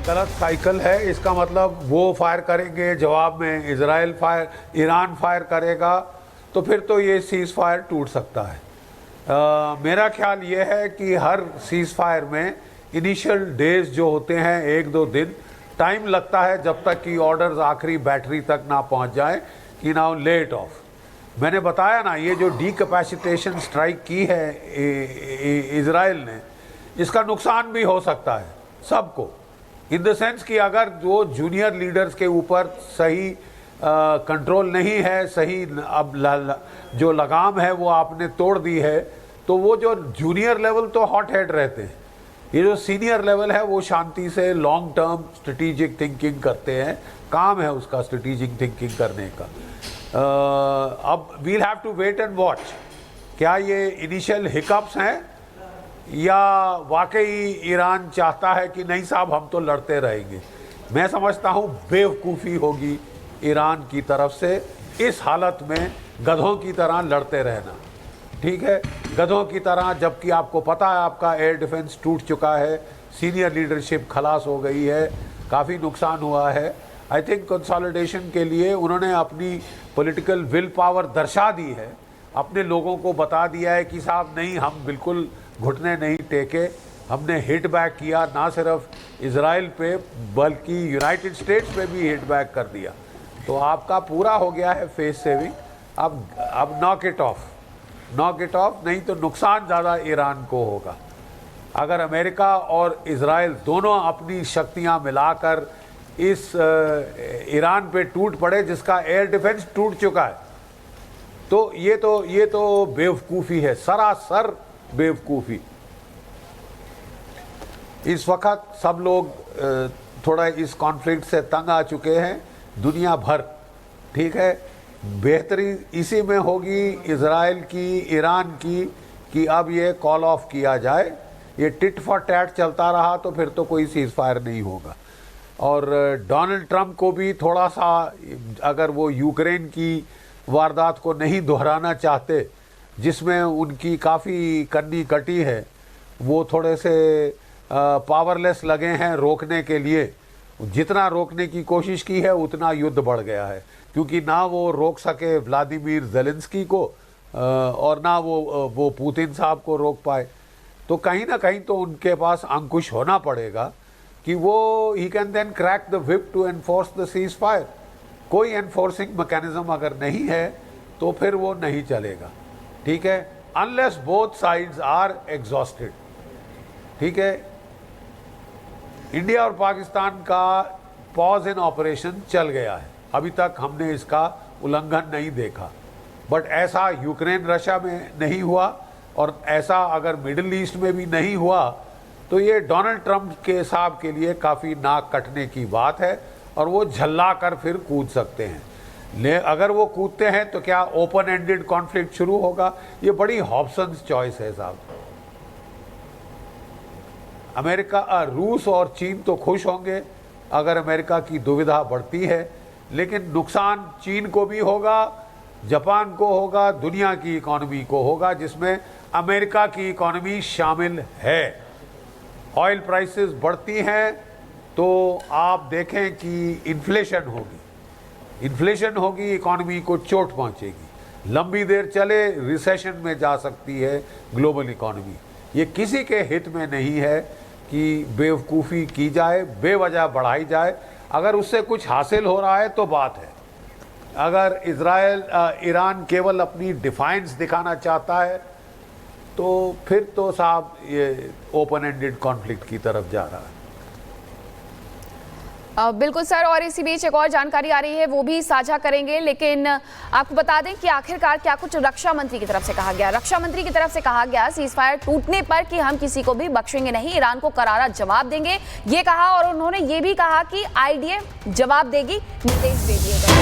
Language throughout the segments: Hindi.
गलत साइकिल है। इसका मतलब वो फायर करेंगे, जवाब में ईरान फायर करेगा, तो फिर तो ये सीज़ फायर टूट सकता है। मेरा ख्याल ये है कि हर सीज़ फायर में इनिशियल डेज जो होते हैं, 1-2 दिन टाइम लगता है जब तक कि ऑर्डर्स आखिरी बैटरी तक ना पहुंच जाए कि नाउ लेट ऑफ। मैंने बताया ना, ये जो डीकैपेसिटेशन स्ट्राइक की है इजराइल ने, इसका नुकसान भी हो सकता है सबको, इन द सेंस कि अगर जो जूनियर लीडर्स के ऊपर सही कंट्रोल नहीं है, सही अब जो लगाम है वो आपने तोड़ दी है, तो वो जो जूनियर लेवल तो हॉट हेड रहते हैं, ये जो सीनियर लेवल है वो शांति से लॉन्ग टर्म स्ट्रेटेजिक थिंकिंग करते हैं, काम है उसका स्ट्रेटेजिक थिंकिंग करने का। अब we'll have to wait and watch, क्या ये इनिशियल हिकअप्स हैं या वाकई ईरान चाहता है कि नहीं साहब हम तो लड़ते रहेंगे। मैं समझता हूँ बेवकूफ़ी होगी ईरान की तरफ से इस हालत में गधों की तरह लड़ते रहना, ठीक है, गधों की तरह, जबकि आपको पता है आपका एयर डिफेंस टूट चुका है, सीनियर लीडरशिप खलास हो गई है, काफ़ी नुकसान हुआ है। आई थिंक कंसोलिडेशन के लिए उन्होंने अपनी पॉलिटिकल विल पावर दर्शा दी है, अपने लोगों को बता दिया है कि साहब नहीं, हम बिल्कुल घुटने नहीं टेके, हमने हिट बैक किया, ना सिर्फ इजराइल पे बल्कि यूनाइटेड स्टेट्स पे भी हिट बैक कर दिया। तो आपका पूरा हो गया है फेस सेविंग, अब नॉक इट ऑफ, नहीं तो नुकसान ज़्यादा ईरान को होगा। अगर अमेरिका और इजराइल दोनों अपनी शक्तियां मिलाकर इस ईरान पे टूट पड़े जिसका एयर डिफेंस टूट चुका है, तो ये तो बेवकूफ़ी है, सरासर बेवकूफ़ी। इस वक्त सब लोग थोड़ा इस कॉन्फ्लिक्ट से तंग आ चुके हैं, दुनिया भर, ठीक है। बेहतरी इसी में होगी इजराइल की, ईरान की, कि अब ये कॉल ऑफ किया जाए। ये टिट फॉर टैट चलता रहा तो फिर तो कोई सीज़ फायर नहीं होगा। और डोनाल्ड ट्रंप को भी थोड़ा सा, अगर वो यूक्रेन की वारदात को नहीं दोहराना चाहते जिसमें उनकी काफ़ी कन्नी कटी है, वो थोड़े से पावरलेस लगे हैं रोकने के लिए। जितना रोकने की कोशिश की है उतना युद्ध बढ़ गया है, क्योंकि ना वो रोक सके व्लादिमीर ज़ेलेंस्की को और ना वो पुतिन साहब को रोक पाए। तो कहीं ना कहीं तो उनके पास अंकुश होना पड़ेगा कि वो ही can then crack the whip to enforce the ceasefire. कोई एनफोर्सिंग मैकेनिज्म अगर नहीं है तो फिर वो नहीं चलेगा, ठीक है, unless both sides are exhausted, ठीक है। इंडिया और पाकिस्तान का पॉज इन ऑपरेशन चल गया है, अभी तक हमने इसका उल्लंघन नहीं देखा, बट ऐसा यूक्रेन रशिया में नहीं हुआ और ऐसा अगर मिडिल ईस्ट में भी नहीं हुआ तो ये डोनाल्ड ट्रंप के साहब के लिए काफ़ी नाक कटने की बात है और वो झल्ला कर फिर कूद सकते हैं। अगर वो कूदते हैं तो क्या ओपन एंडेड कॉन्फ्लिक्ट शुरू होगा? ये बड़ी हॉब्सन्स चॉइस है साहब। अमेरिका, रूस और चीन तो खुश होंगे अगर अमेरिका की दुविधा बढ़ती है, लेकिन नुकसान चीन को भी होगा, जापान को होगा, दुनिया की इकोनॉमी को होगा, जिसमें अमेरिका की इकोनॉमी शामिल है। ऑयल प्राइसेस बढ़ती हैं तो आप देखें कि इन्फ्लेशन होगी, इकोनॉमी को चोट पहुंचेगी, लंबी देर चले रिसेशन में जा सकती है ग्लोबल इकोनॉमी। ये किसी के हित में नहीं है कि बेवकूफ़ी की जाए, बेवजह बढ़ाई जाए। अगर उससे कुछ हासिल हो रहा है तो बात है, अगर ईरान केवल अपनी डिफाइंस दिखाना चाहता है तो फिर तो साहब ये ओपन एंडेड कॉन्फ्लिक्ट की तरफ जा रहा है। बिल्कुल सर, और इसी बीच एक और जानकारी आ रही है, वो भी साझा करेंगे, लेकिन आपको बता दें कि आखिरकार क्या कुछ रक्षा मंत्री की तरफ से कहा गया। रक्षा मंत्री की तरफ से कहा गया सीज फायर टूटने पर कि हम किसी को भी बख्शेंगे नहीं, ईरान को करारा जवाब देंगे, ये कहा। और उन्होंने ये भी कहा कि आईडीएफ जवाब देगी, निर्देश दे दिए गए।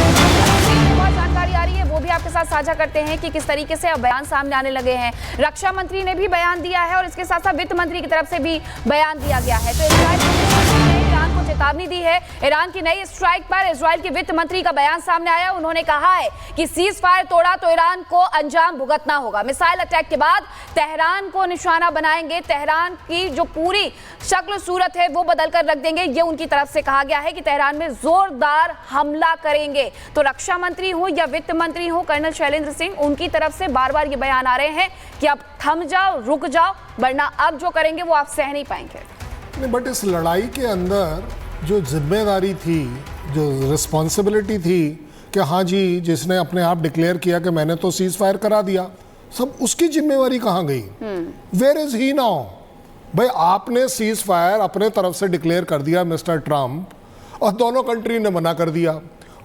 एक और जानकारी आ रही है, वो भी आपके साथ साझा करते हैं कि किस तरीके से अब बयान सामने आने लगे हैं। रक्षा मंत्री ने भी बयान दिया है और इसके साथ साथ वित्त मंत्री की तरफ से भी बयान दिया गया है। तो ईरान को चेतावनी दी है ईरान की नई स्ट्राइक पर। इजराइल के वित्त मंत्री का बयान सामने आया, उन्होंने कहा है कि सीज फायर तोड़ा तो ईरान को अंजाम भुगतना होगा। मिसाइल अटैक के बाद तेहरान को निशाना बनाएंगे, तेहरान की जो पूरी शक्ल सूरत है वो बदल कर रख देंगे, ये उनकी तरफ से कहा गया है कि तेहरान में जोरदार हमला करेंगे। तो रक्षा मंत्री हो या वित्त मंत्री हो कर्नल शैलेंद्र सिंह, उनकी तरफ से बार बार ये बयान आ रहे हैं कि अब थम जाओ, रुक जाओ, वरना अब जो करेंगे वो आप सह नहीं पाएंगे। बट इस लड़ाई के अंदर जो जिम्मेदारी थी, जो रिस्पॉन्सिबिलिटी थी कि हाँ जी, जिसने अपने आप डिक्लेयर किया कि मैंने तो सीज फायर करा दिया, सब उसकी जिम्मेवारी कहाँ गई? Where is he now? भाई आपने सीज फायर अपने तरफ से डिक्लेयर कर दिया मिस्टर ट्रम्प, और दोनों कंट्री ने मना कर दिया।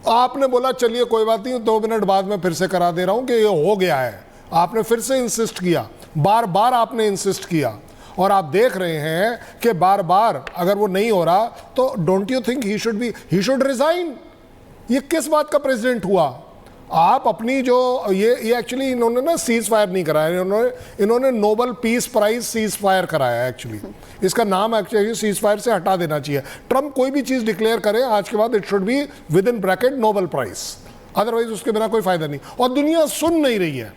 आपने बोला चलिए कोई बात नहीं, 2 मिनट बाद में फिर से करा दे रहा हूँ कि ये हो गया है। आपने फिर से इंसिस्ट किया, बार बार आपने इंसिस्ट किया, और आप देख रहे हैं कि बार बार अगर वो नहीं हो रहा तो don't you think he should resign? ये किस बात का प्रेसिडेंट हुआ? आप अपनी जो ये एक्चुअली इन्होंने ना सीज फायर नहीं कराया, इन्होंने Nobel peace prize ceasefire कराया। एक्चुअली इसका नाम एक्चुअली सीज फायर से हटा देना चाहिए। ट्रम्प कोई भी चीज़ डिक्लेयर करे आज के बाद it should be within bracket Nobel prize, otherwise उसके बिना कोई फायदा नहीं। और दुनिया सुन नहीं रही है।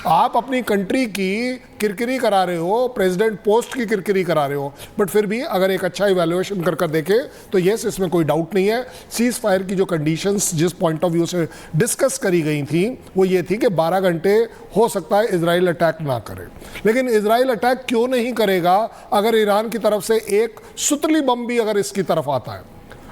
आप अपनी कंट्री की किरकिरी करा रहे हो, प्रेसिडेंट पोस्ट की किरकिरी करा रहे हो, बट फिर भी अगर एक अच्छा इवैल्यूएशन कर देखे तो यस, इसमें कोई डाउट नहीं है। सीज फायर की जो कंडीशंस जिस पॉइंट ऑफ व्यू से डिस्कस करी गई थी वो ये थी कि 12 घंटे हो सकता है इजराइल अटैक ना करे। लेकिन इजराइल अटैक क्यों नहीं करेगा अगर ईरान की तरफ से एक सुतली बम भी अगर इसकी तरफ आता है?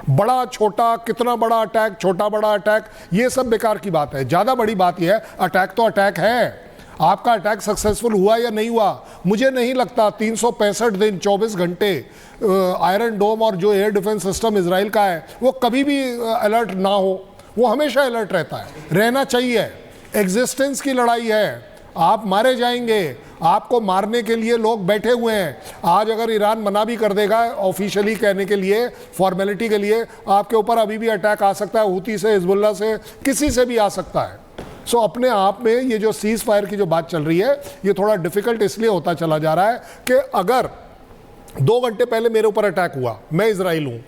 बड़ा छोटा, कितना बड़ा अटैक, छोटा बड़ा अटैक, ये सब बेकार की बात है। ज़्यादा बड़ी बात यह है अटैक तो अटैक है। आपका अटैक सक्सेसफुल हुआ या नहीं हुआ, मुझे नहीं लगता 365 दिन 24 घंटे आयरन डोम और जो एयर डिफेंस सिस्टम इजराइल का है वो कभी भी अलर्ट ना हो। वो हमेशा अलर्ट रहता है, रहना चाहिए। एग्जिस्टेंस की लड़ाई है, आप मारे जाएंगे, आपको मारने के लिए लोग बैठे हुए हैं। आज अगर ईरान मना भी कर देगा ऑफिशियली कहने के लिए, फॉर्मेलिटी के लिए, आपके ऊपर अभी भी अटैक आ सकता है, हूती से, हिजबुल्लाह से, किसी से भी आ सकता है। सो अपने आप में ये जो सीज फायर की जो बात चल रही है ये थोड़ा डिफिकल्ट इसलिए होता चला जा रहा है कि अगर 2 घंटे पहले मेरे ऊपर अटैक हुआ, मैं इजराइल हूँ,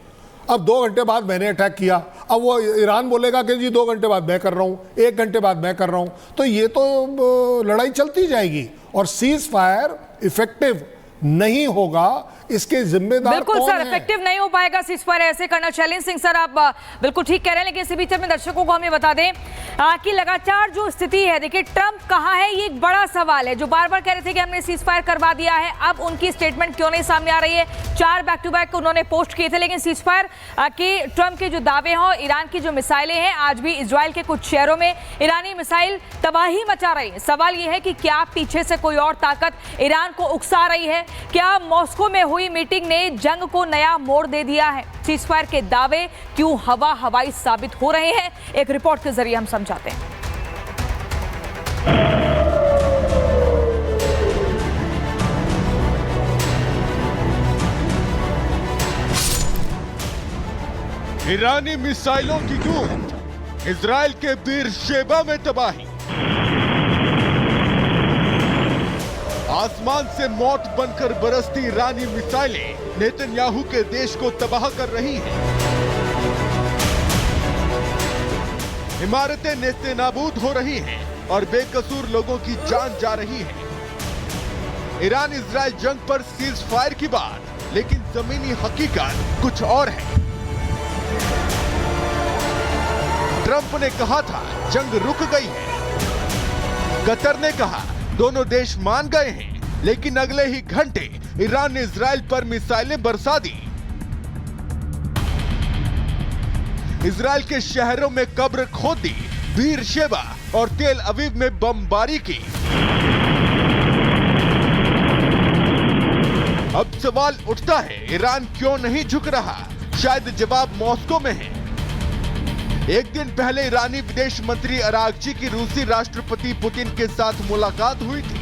अब 2 घंटे बाद मैंने अटैक किया, अब वो ईरान बोलेगा कि जी 2 घंटे बाद मैं कर रहा हूँ, 1 घंटे बाद मैं कर रहा हूँ, तो ये तो लड़ाई चलती जाएगी और सीज फायर इफेक्टिव नहीं होगा। इसके जिम्मेदार बिल्कुल कौन सर, है? इफेक्टिव नहीं हो पाएगा सीज फायर ऐसे। कर्नल शैलेंद्र सिंह सर, आप बिल्कुल ठीक कह रहे हैं, लेकिन इसी बीच में दर्शकों को हमें बता दें कि लगातार जो स्थिति है, देखिए ट्रंप कहाँ है, ये एक बड़ा सवाल है। जो बार बार कह रहे थे कि हमने सीज फायर करवा दिया है, अब उनकी स्टेटमेंट क्यों नहीं सामने आ रही है? 4 बैक टू बैक उन्होंने पोस्ट किए थे, लेकिन सीज फायर के ट्रंप के जो दावे हैं, ईरान की जो मिसाइलें हैं, आज भी इजराइल के कुछ शहरों में ईरानी मिसाइल तबाही मचा रही है। सवाल ये है कि क्या पीछे से कोई और ताकत ईरान को उकसा रही है? क्या मॉस्को में हुई मीटिंग ने जंग को नया मोड़ दे दिया है? सीज फायर के दावे क्यों हवा हवाई साबित हो रहे हैं, एक रिपोर्ट के जरिए हम समझाते हैं। ईरानी मिसाइलों की गूंज, इजराइल के बीरशेबा में तबाही, आसमान से मौत बनकर बरसती ईरानी मिसाइलें नेतन्याहू के देश को तबाह कर रही हैं। इमारतें नेस्तनाबूद हो रही हैं और बेकसूर लोगों की जान जा रही है। ईरान इजराइल जंग पर सीज फायर की बात, लेकिन जमीनी हकीकत कुछ और है। ट्रंप ने कहा था जंग रुक गई है, कतर ने कहा दोनों देश मान गए हैं, लेकिन अगले ही घंटे ईरान ने इजराइल पर मिसाइलें बरसा दी। इजराइल के शहरों में कब्र खोद दी, बीरशेबा और तेल अवीव में बमबारी की। अब सवाल उठता है, ईरान क्यों नहीं झुक रहा? शायद जवाब मॉस्को में है। एक दिन पहले ईरानी विदेश मंत्री अरागची की रूसी राष्ट्रपति पुतिन के साथ मुलाकात हुई थी।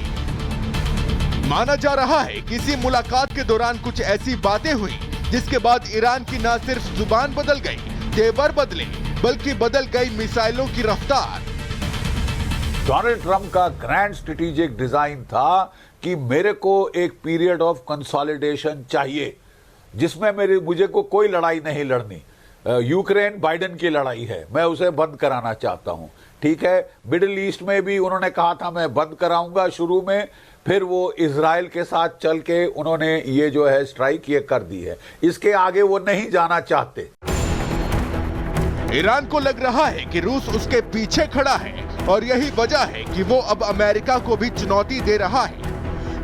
माना जा रहा है कि इसी मुलाकात के दौरान कुछ ऐसी बातें हुई जिसके बाद ईरान की न सिर्फ जुबान बदल गई, तेवर बदले, बल्कि बदल गई मिसाइलों की रफ्तार। डोनाल्ड ट्रंप का ग्रैंड स्ट्रेटेजिक डिजाइन था कि मेरे को एक पीरियड ऑफ कंसोलिडेशन चाहिए। जिसमें मुझे को कोई लड़ाई नहीं लड़नी। यूक्रेन बाइडेन की लड़ाई है, मैं उसे बंद कराना चाहता हूं। ठीक है, मिडिल ईस्ट में भी उन्होंने कहा था मैं बंद कराऊंगा शुरू में, फिर वो इजराइल के साथ चल के उन्होंने ये जो है स्ट्राइक ये कर दी है। इसके आगे वो नहीं जाना चाहते। ईरान को लग रहा है कि रूस उसके पीछे खड़ा है और यही वजह है कि वो अब अमेरिका को भी चुनौती दे रहा है।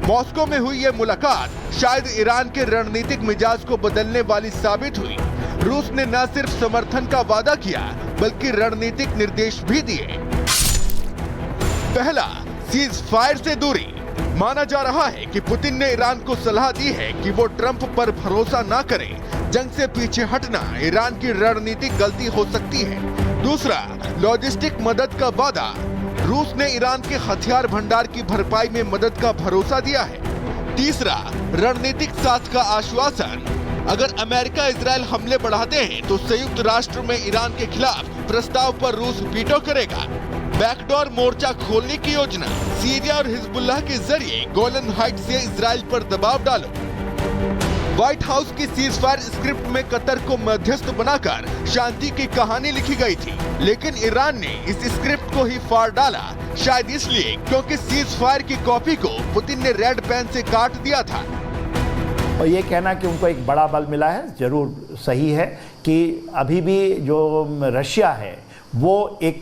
मॉस्को में हुई ये मुलाकात शायद ईरान के रणनीतिक मिजाज को बदलने वाली साबित हुई। रूस ने न सिर्फ समर्थन का वादा किया बल्कि रणनीतिक निर्देश भी दिए। पहला, सीज फायर से दूरी। माना जा रहा है कि पुतिन ने ईरान को सलाह दी है कि वो ट्रंप पर भरोसा न करे। जंग से पीछे हटना ईरान की रणनीतिक गलती हो सकती है। दूसरा, लॉजिस्टिक मदद का वादा। रूस ने ईरान के हथियार भंडार की भरपाई में मदद का भरोसा दिया है। तीसरा, रणनीतिक साथ का आश्वासन। अगर अमेरिका इजराइल हमले बढ़ाते हैं तो संयुक्त राष्ट्र में ईरान के खिलाफ प्रस्ताव पर रूस वीटो करेगा। बैकडोर मोर्चा खोलने की योजना। सीरिया और हिजबुल्लाह के जरिए गोलन हाइट से इजराइल पर दबाव डालो। व्हाइट हाउस की सीज फायर स्क्रिप्ट में कतर को मध्यस्थ बनाकर शांति की कहानी लिखी गई थी, लेकिन ईरान ने इस स्क्रिप्ट को ही फाड़ डाला, शायद इसलिए क्योंकि सीज फायर की कॉपी को पुतिन ने रेड पेन से काट दिया था। और ये कहना कि उनको एक बड़ा बल मिला है जरूर सही है कि अभी भी जो रशिया है वो एक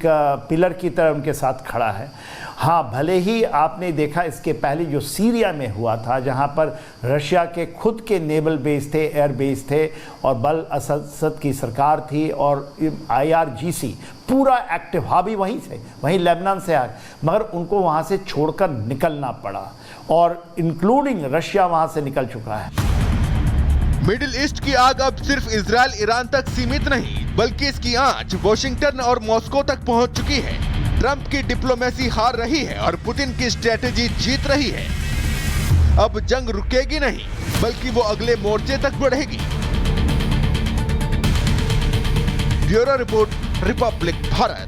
पिलर की तरह उनके साथ खड़ा है। हाँ, भले ही आपने देखा इसके पहले जो सीरिया में हुआ था, जहाँ पर रशिया के खुद के नेवल बेस थे, एयर बेस थे और बल असद की सरकार थी और IRGC पूरा एक्टिव, हाँ भी वहीं से, वहीं लेबनान से आए, मगर उनको वहाँ से छोड़कर निकलना पड़ा और इंक्लूडिंग रशिया वहाँ से निकल चुका है। मिडिल ईस्ट की आग अब सिर्फ इजराइल ईरान तक सीमित नहीं बल्कि इसकी आंच वॉशिंगटन और मॉस्को तक पहुंच चुकी है। ट्रंप की डिप्लोमेसी हार रही है और पुतिन की स्ट्रेटेजी जीत रही है। अब जंग रुकेगी नहीं बल्कि वो अगले मोर्चे तक बढ़ेगी। Bureau report, Republic Bharat.